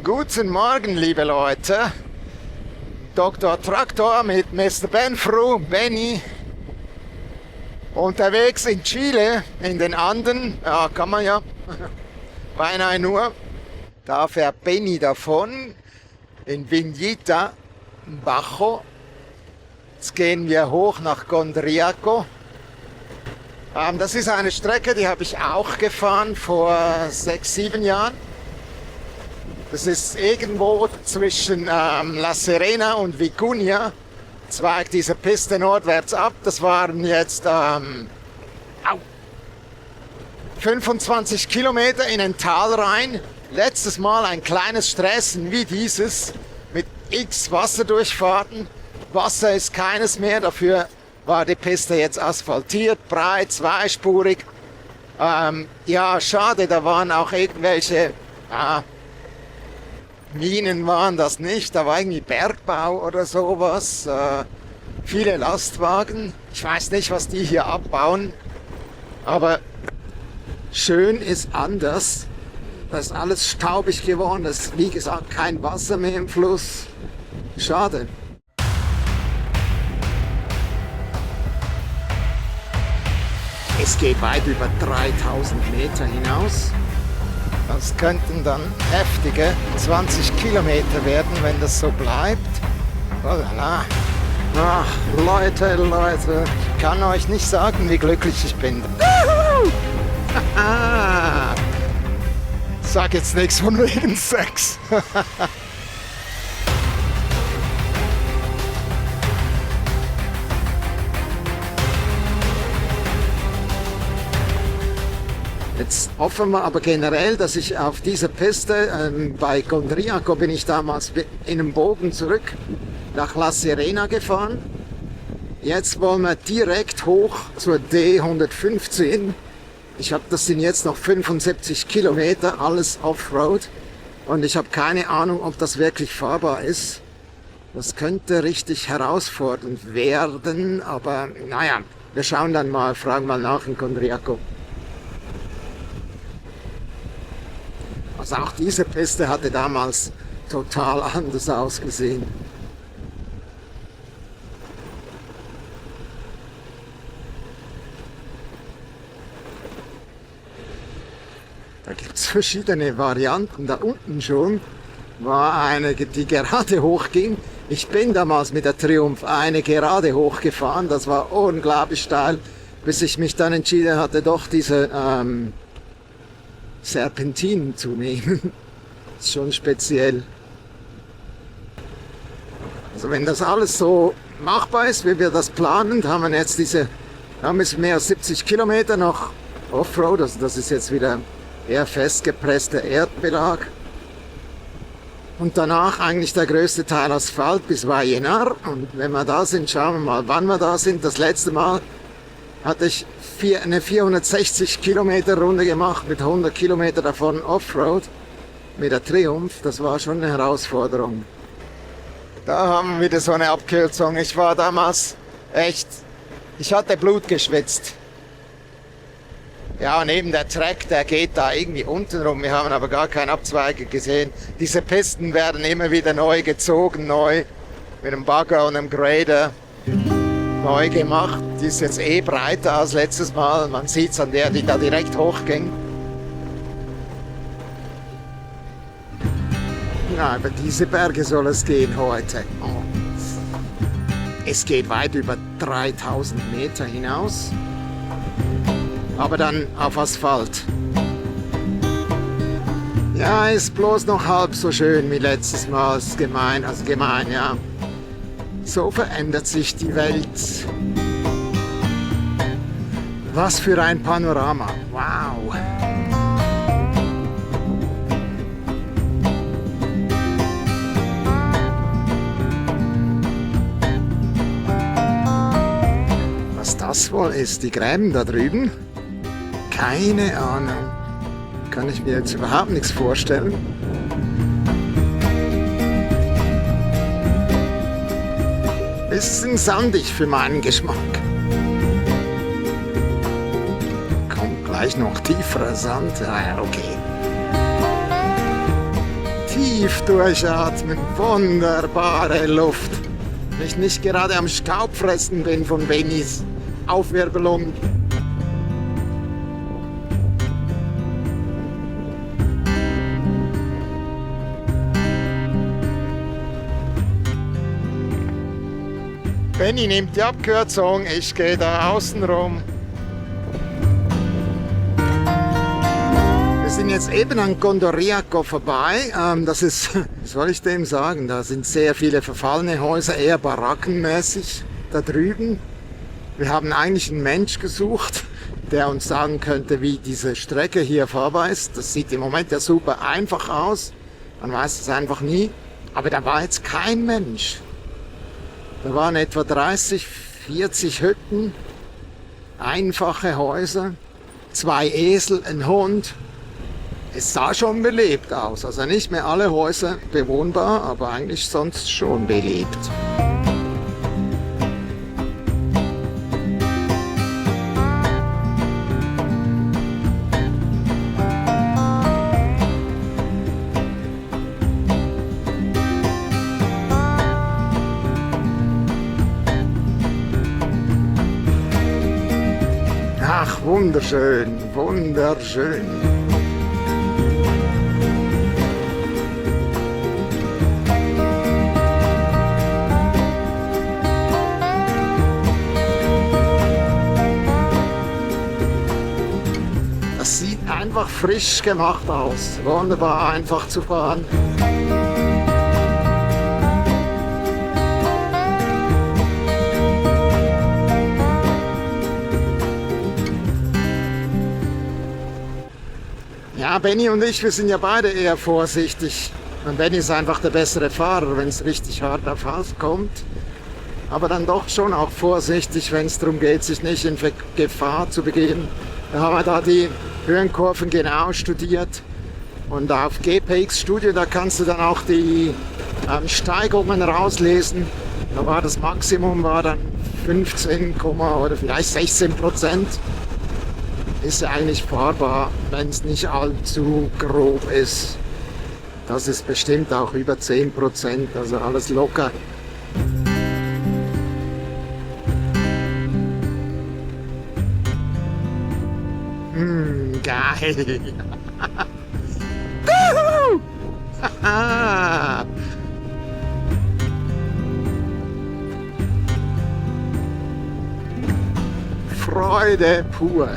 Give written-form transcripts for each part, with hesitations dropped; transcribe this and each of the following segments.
Guten Morgen, liebe Leute. Dr. Traktor mit Mr. Benfru, Benny. Unterwegs in Chile, in den Anden. Ja, kann man ja. Beinahe nur. Da fährt Benny davon. In Viñita, Bajo. Jetzt gehen wir hoch nach Gondriaco. Das ist eine Strecke, die habe ich auch gefahren vor 6, 7 Jahren. Das ist irgendwo zwischen La Serena und Vicuña. Zweigt diese Piste nordwärts ab. Das waren jetzt 25 Kilometer in ein Tal rein. Letztes Mal ein kleines Sträßchen wie dieses mit x Wasserdurchfahrten. Wasser ist keines mehr, dafür war die Piste jetzt asphaltiert, breit, zweispurig. Ja, schade, da waren auch irgendwelche Minen waren das nicht, da war irgendwie Bergbau oder sowas. Viele Lastwagen, ich weiß nicht, was die hier abbauen, aber schön ist anders. Da ist alles staubig geworden, es ist wie gesagt kein Wasser mehr im Fluss. Schade. Es geht weit über 3000 Meter hinaus. Das könnten dann heftige 20 Kilometer werden, wenn das so bleibt. Oh la la. Ach, Leute, ich kann euch nicht sagen, wie glücklich ich bin. Sag jetzt nichts von wegen Sex. Jetzt hoffen wir aber generell, dass ich auf dieser Piste, bei Gondriaco bin ich damals in einem Bogen zurück nach La Serena gefahren. Jetzt wollen wir direkt hoch zur D115. Das sind jetzt noch 75 Kilometer, alles Offroad. Und ich habe keine Ahnung, ob das wirklich fahrbar ist. Das könnte richtig herausfordernd werden, aber naja, wir schauen dann mal, fragen mal nach in Gondriaco. Also auch diese Piste hatte damals total anders ausgesehen. Da gibt es verschiedene Varianten. Da unten schon war eine, die gerade hochging. Ich bin damals mit der Triumph eine gerade hochgefahren. Das war unglaublich steil, bis ich mich dann entschieden hatte, doch diese Serpentinen zu nehmen. Das ist schon speziell. Also wenn das alles so machbar ist, wie wir das planen, haben wir jetzt haben wir mehr als 70 Kilometer noch Offroad. Also das ist jetzt wieder eher festgepresster Erdbelag. Und danach eigentlich der größte Teil Asphalt bis Vallenar. Und wenn wir da sind, schauen wir mal, wann wir da sind. Das letzte Mal hatte ich eine 460 Kilometer Runde gemacht mit 100 Kilometer davon Offroad mit der Triumph. Das war schon eine Herausforderung. Da haben wir wieder so eine Abkürzung. Ich war damals ich hatte Blut geschwitzt. Ja, und eben der Track, der geht da irgendwie unten rum. Wir haben aber gar keinen Abzweiger gesehen. Diese Pisten werden immer wieder neu gezogen, mit einem Bagger und einem Grader neu gemacht. Die ist jetzt breiter als letztes Mal. Man sieht es an der, die da direkt hochging. Ja, über diese Berge soll es gehen heute. Oh. Es geht weit über 3000 Meter hinaus. Aber dann auf Asphalt. Ja, ist bloß noch halb so schön wie letztes Mal. Ist gemein, ja. So verändert sich die Welt. Was für ein Panorama. Wow. Was das wohl ist, die Gräben da drüben? Keine Ahnung. Kann ich mir jetzt überhaupt nichts vorstellen. Bisschen sandig für meinen Geschmack. Kommt gleich noch tieferer Sand. Ah ja, okay. tief durchatmen. Wunderbare Luft. Wenn ich nicht gerade am Staubfressen bin von Bennys Aufwirbelung. Benny nimmt die Abkürzung, ich gehe da außen rum. Wir sind jetzt eben an Condoriaco vorbei. Das ist, was soll ich dem sagen, da sind sehr viele verfallene Häuser, eher barackenmäßig da drüben. Wir haben eigentlich einen Mensch gesucht, der uns sagen könnte, wie diese Strecke hier fahrbar ist. Das sieht im Moment ja super einfach aus, man weiß es einfach nie. Aber da war jetzt kein Mensch. Da waren etwa 30, 40 Hütten, einfache Häuser, 2 Esel, ein Hund. Es sah schon belebt aus. Also nicht mehr alle Häuser bewohnbar, aber eigentlich sonst schon belebt. Ach, wunderschön, wunderschön. Das sieht einfach frisch gemacht aus. Wunderbar einfach zu fahren. Ja, Benny und ich, wir sind ja beide eher vorsichtig. Und Benny ist einfach der bessere Fahrer, wenn es richtig hart auf hart kommt. Aber dann doch schon auch vorsichtig, wenn es darum geht, sich nicht in Gefahr zu begeben. Da haben wir da die Höhenkurven genau studiert. Und auf GPX Studio, da kannst du dann auch die Steigungen rauslesen. Da war das Maximum war dann 15, oder vielleicht 16%. Ist ja eigentlich fahrbar, wenn es nicht allzu grob ist. Das ist bestimmt auch über 10%, also alles locker. Geil! Freude pur!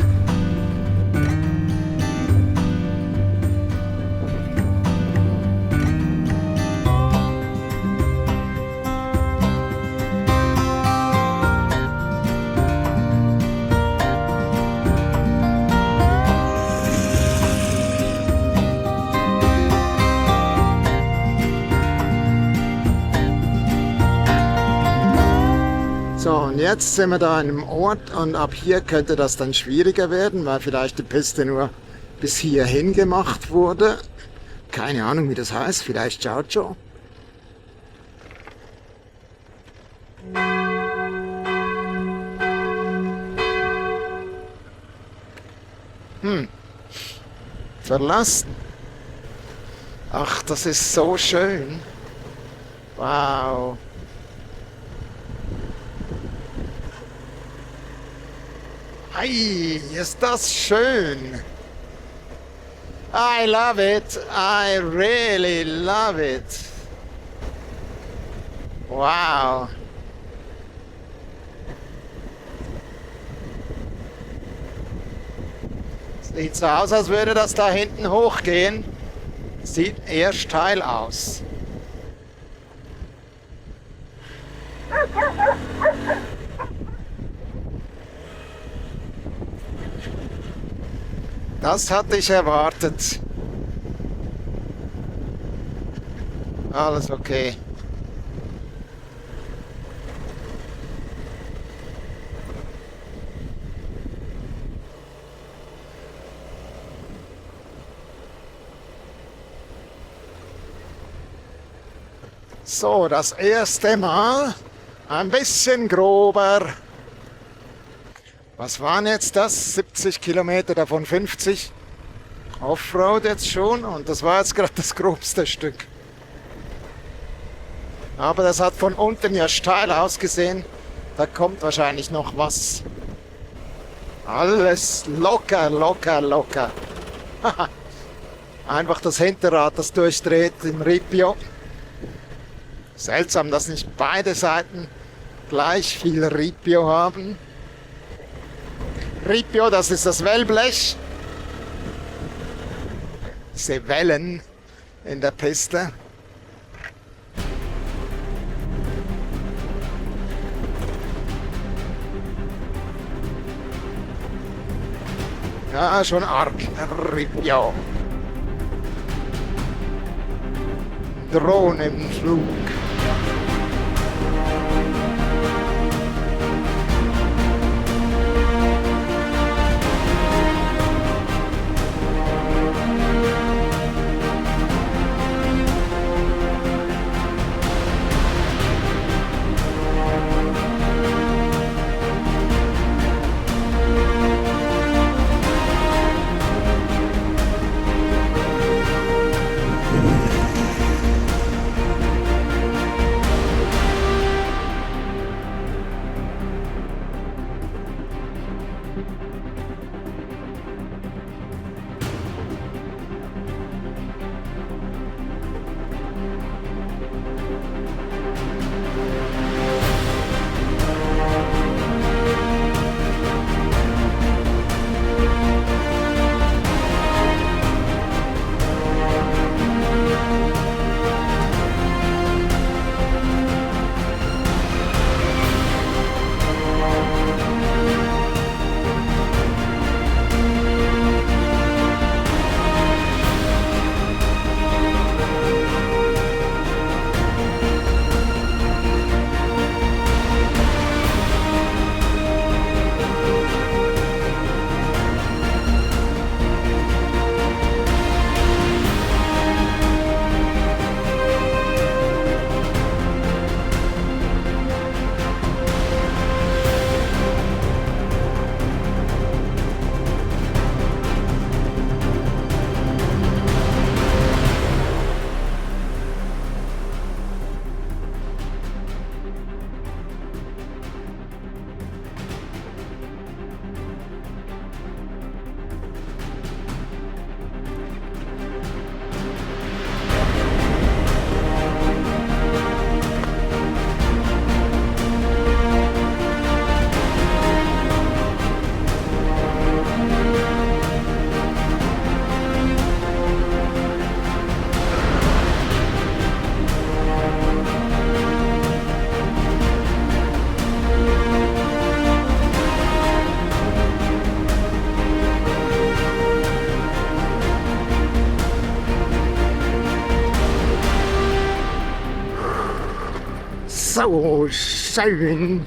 So, und jetzt sind wir da an einem Ort und ab hier könnte das dann schwieriger werden, weil vielleicht die Piste nur bis hierhin gemacht wurde. Keine Ahnung, wie das heißt, vielleicht Gaucho. Verlassen. Ach, das ist so schön. Wow. Ei, ist das schön. I love it. I really love it. Wow. Sieht so aus, als würde das da hinten hochgehen. Sieht eher steil aus. Das hatte ich erwartet. Alles okay. So, das erste Mal ein bisschen grober. Was waren jetzt das? 70 Kilometer, davon 50 Offroad jetzt schon und das war jetzt gerade das grobste Stück. Aber das hat von unten ja steil ausgesehen. Da kommt wahrscheinlich noch was. Alles locker, locker, locker. Einfach das Hinterrad, das durchdreht im Ripio. Seltsam, dass nicht beide Seiten gleich viel Ripio haben. Ripio, das ist das Wellblech. Diese Wellen in der Piste. Ja, schon arg. Ripio. Drohnenflug. So schön.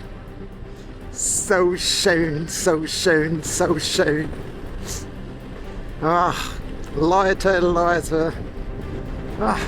So schön, so schön, so schön. Ach, Leute, Leute. Ach.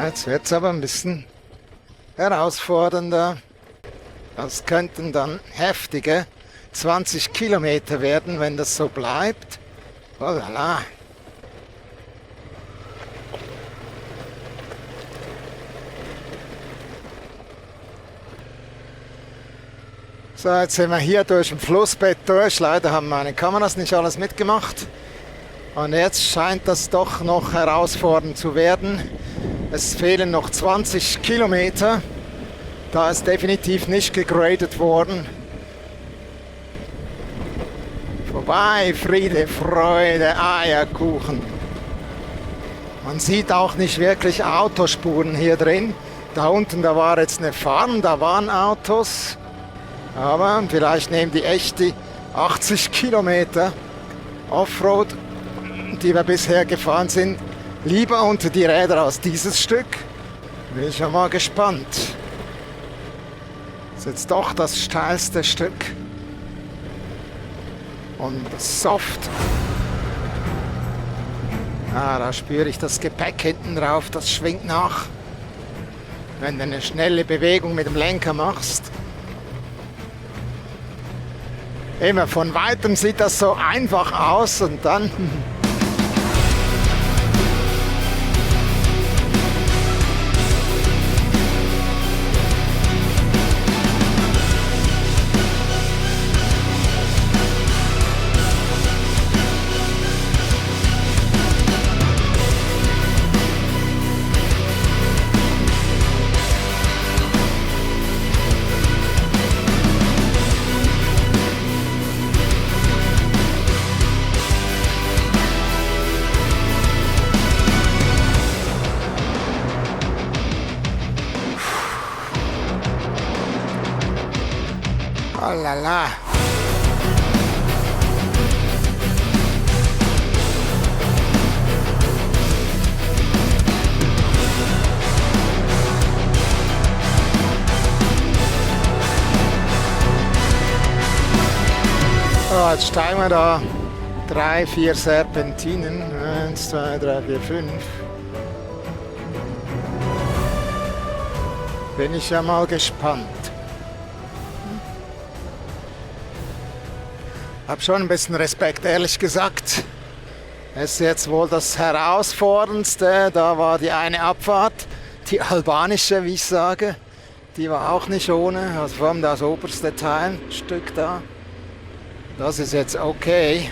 Jetzt wird es aber ein bisschen herausfordernder. Das könnten dann heftige 20 Kilometer werden, wenn das so bleibt. Oh la la. So, jetzt sind wir hier durch ein Flussbett durch. Leider haben meine Kameras nicht alles mitgemacht. Und jetzt scheint das doch noch herausfordernd zu werden. Es fehlen noch 20 Kilometer. Da ist definitiv nicht gegradet worden. Vorbei, Friede, Freude, Eierkuchen. Man sieht auch nicht wirklich Autospuren hier drin. Da unten, da war jetzt eine Farm, da waren Autos. Aber vielleicht nehmen die echt die 80 Kilometer Offroad, die wir bisher gefahren sind, lieber unter die Räder als dieses Stück. Bin ich ja mal gespannt. Das ist jetzt doch das steilste Stück. Und soft. Ah, da spüre ich das Gepäck hinten drauf, das schwingt nach. Wenn du eine schnelle Bewegung mit dem Lenker machst. Immer von weitem sieht das so einfach aus und dann... Oh la la. Oh, jetzt steigen wir da 3, 4 Serpentinen. 1, 2, 3, 4, 5. Bin ich ja mal gespannt. Hab schon ein bisschen Respekt, ehrlich gesagt. Es ist jetzt wohl das Herausforderndste. Da war die eine Abfahrt, die albanische, wie ich sage. Die war auch nicht ohne, also vor allem das oberste Teilstück da. Das ist jetzt okay,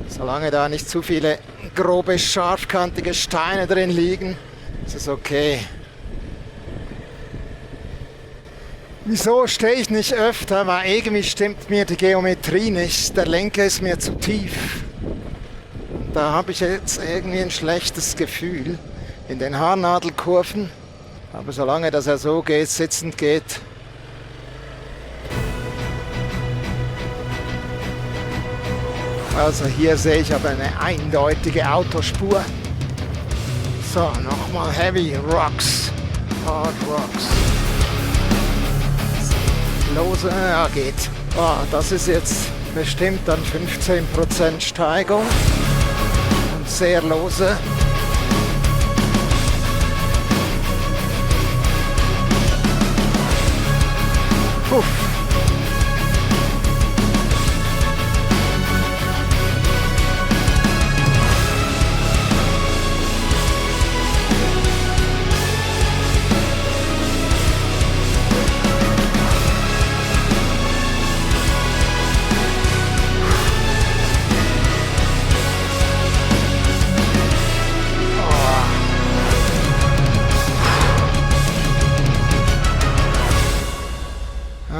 solange da nicht zu viele grobe, scharfkantige Steine drin liegen, ist es okay. Wieso stehe ich nicht öfter? Weil irgendwie stimmt mir die Geometrie nicht. Der Lenker ist mir zu tief. Da habe ich jetzt irgendwie ein schlechtes Gefühl in den Haarnadelkurven. Aber solange das ja so geht, sitzend geht. Also hier sehe ich aber eine eindeutige Autospur. So, nochmal Heavy Rocks. Hard Rocks. Lose, ja geht. Oh, das ist jetzt bestimmt dann 15% Steigung und sehr lose. Puff.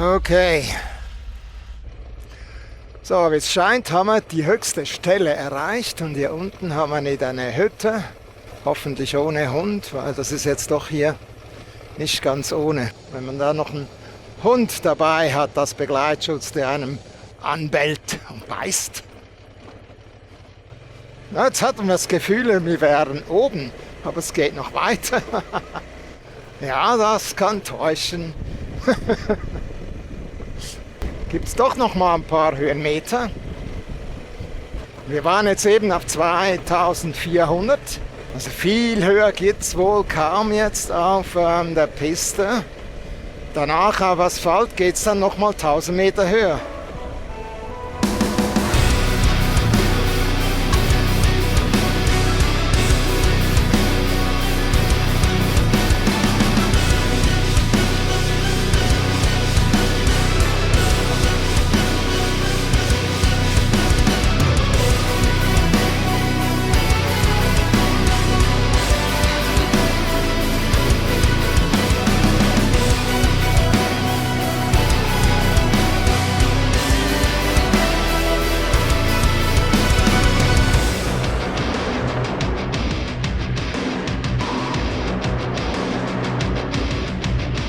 Okay. So, wie es scheint, haben wir die höchste Stelle erreicht und hier unten haben wir nicht eine Hütte, hoffentlich ohne Hund, weil das ist jetzt doch hier nicht ganz ohne. Wenn man da noch einen Hund dabei hat, das Begleitschutz, der einem anbellt und beißt. Na, jetzt hatten wir das Gefühl, wir wären oben, aber es geht noch weiter. Ja, das kann täuschen. Gibt es doch noch mal ein paar Höhenmeter. Wir waren jetzt eben auf 2400. Also viel höher geht es wohl kaum jetzt auf der Piste. Danach auf Asphalt geht es dann noch mal 1000 Meter höher.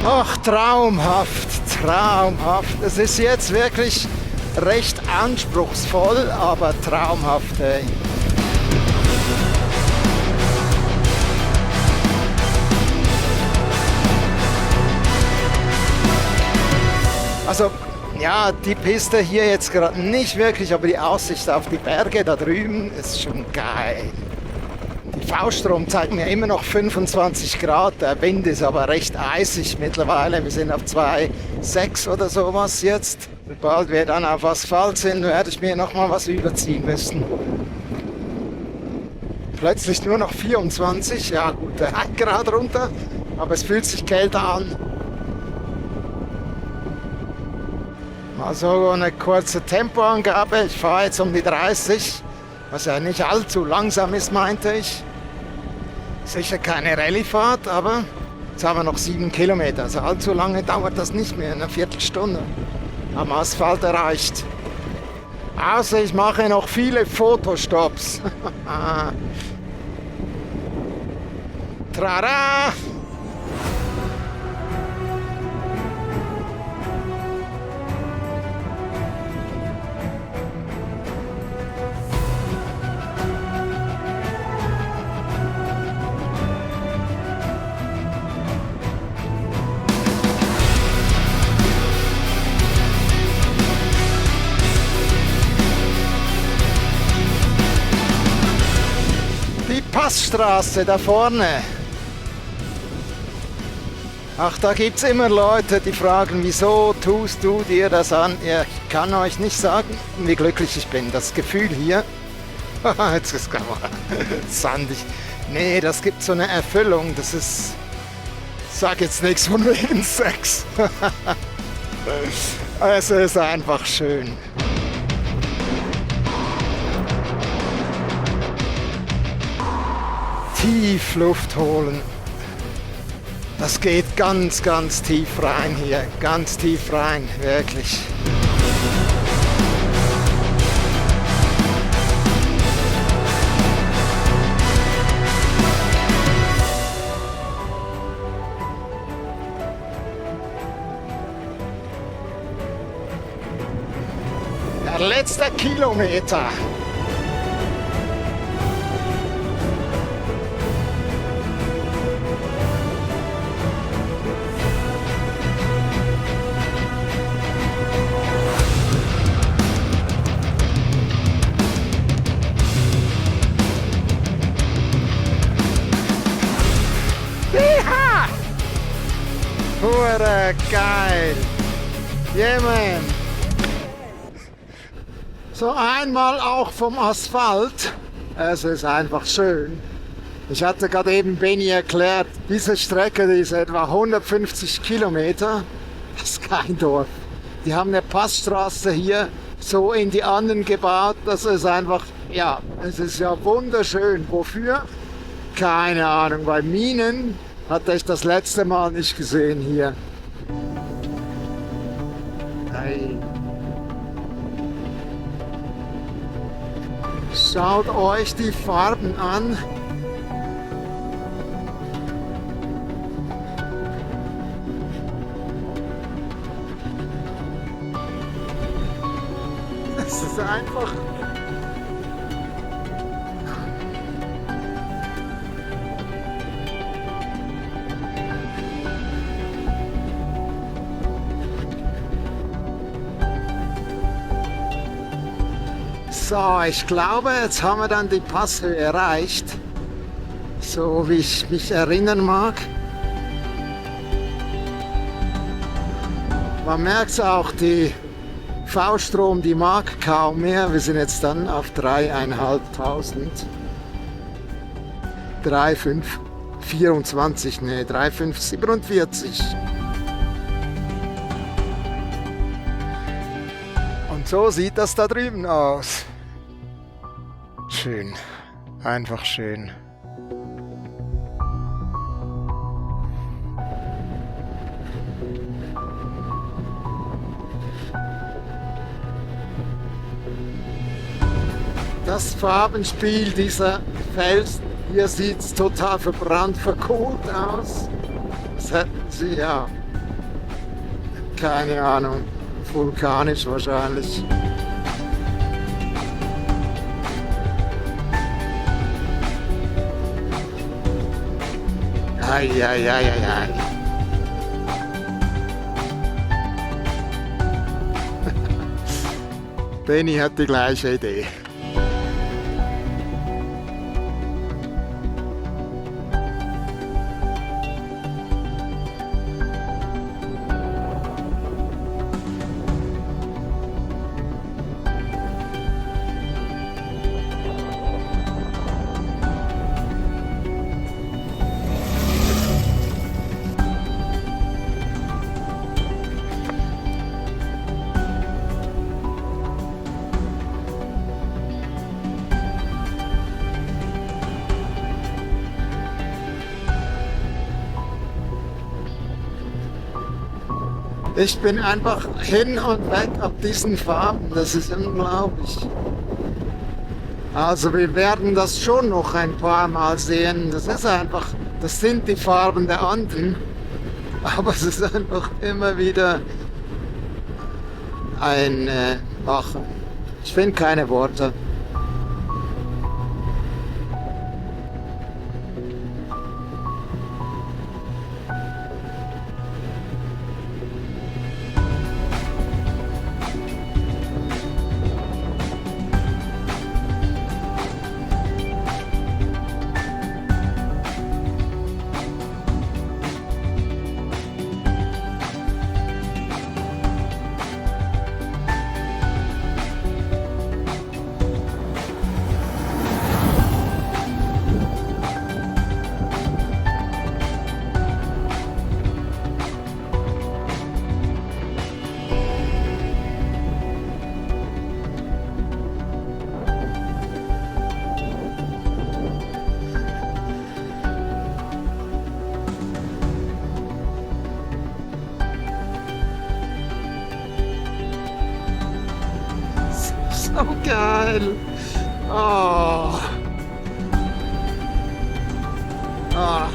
Ach, traumhaft, traumhaft. Es ist jetzt wirklich recht anspruchsvoll, aber traumhaft, ey. Also, ja, die Piste hier jetzt gerade nicht wirklich, aber die Aussicht auf die Berge da drüben ist schon geil. Die V-Strom zeigt mir immer noch 25 Grad, der Wind ist aber recht eisig mittlerweile. Wir sind auf 2,6 oder sowas jetzt. Sobald wir dann auf Asphalt sind, werde ich mir nochmal was überziehen müssen. Plötzlich nur noch 24, ja gut, der 1 Grad runter, aber es fühlt sich kälter an. Also eine kurze Tempoangabe, ich fahre jetzt um die 30, was ja nicht allzu langsam ist, meinte ich. Sicher keine Rallyefahrt, aber jetzt haben wir noch 7 Kilometer, also allzu lange dauert das nicht mehr, eine Viertelstunde am Asphalt erreicht. Außer ich mache noch viele Fotostops. Trara! Die Passstraße da vorne. Ach, da gibt es immer Leute, die fragen, wieso tust du dir das an? Ja, ich kann euch nicht sagen, wie glücklich ich bin. Das Gefühl hier, jetzt ist es sandig. Nee, das gibt so eine Erfüllung. Das ist, ich sag jetzt nichts von wegen Sex. Es ist einfach schön. Tief Luft holen. Das geht ganz, ganz tief rein hier. Ganz tief rein, wirklich. Der letzte Kilometer. Hure geil! Yeah, man! So einmal auch vom Asphalt. Es ist einfach schön. Ich hatte gerade eben Benny erklärt, diese Strecke, die ist etwa 150 Kilometer. Das ist kein Dorf. Die haben eine Passstraße hier so in die anderen gebaut. Das ist einfach, ja, es ist ja wunderschön. Wofür? Keine Ahnung, weil Minen hatte ich das letzte Mal nicht gesehen hier. Hey. Schaut euch die Farben an. Es ist einfach... So, ich glaube, jetzt haben wir dann die Passhöhe erreicht, so wie ich mich erinnern mag. Man merkt es auch, die V-Strom, die mag kaum mehr. Wir sind jetzt dann auf 3.500. 3,524, ne, 3,547. Und so sieht das da drüben aus. Schön, einfach schön. Das Farbenspiel dieser Felsen, hier sieht es total verbrannt, verkohlt aus. Das hätten sie ja, keine Ahnung, vulkanisch wahrscheinlich. Ei. Benny hat die gleiche Idee. Ich bin einfach hin und weg ab diesen Farben. Das ist unglaublich. Also wir werden das schon noch ein paar Mal sehen. Das ist einfach, das sind die Farben der anderen. Aber es ist einfach immer wieder ein, ich finde keine Worte. So geil. Oh. Ah.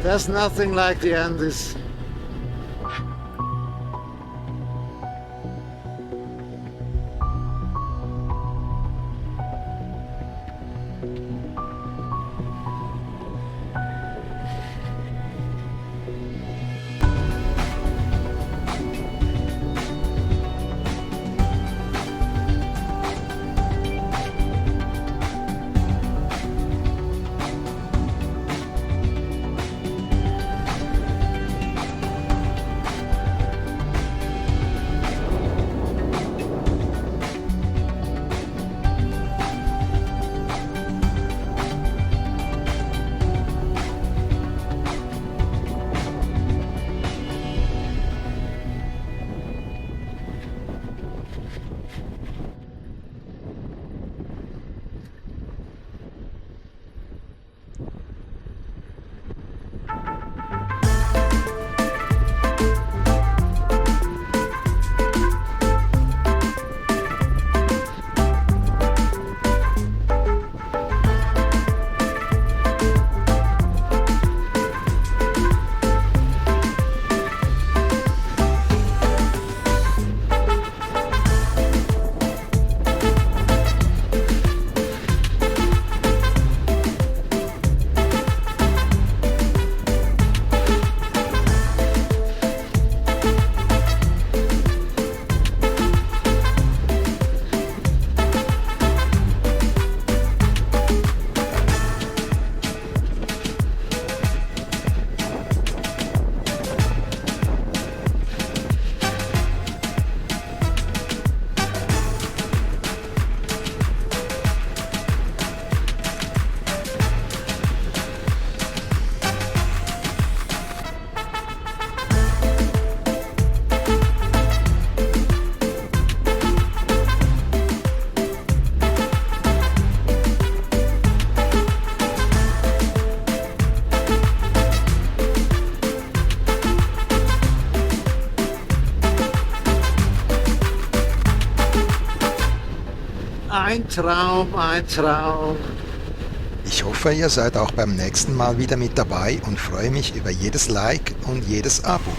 There's nothing like the Andes. Ein Traum, ein Traum. Ich hoffe, ihr seid auch beim nächsten Mal wieder mit dabei und freue mich über jedes Like und jedes Abo.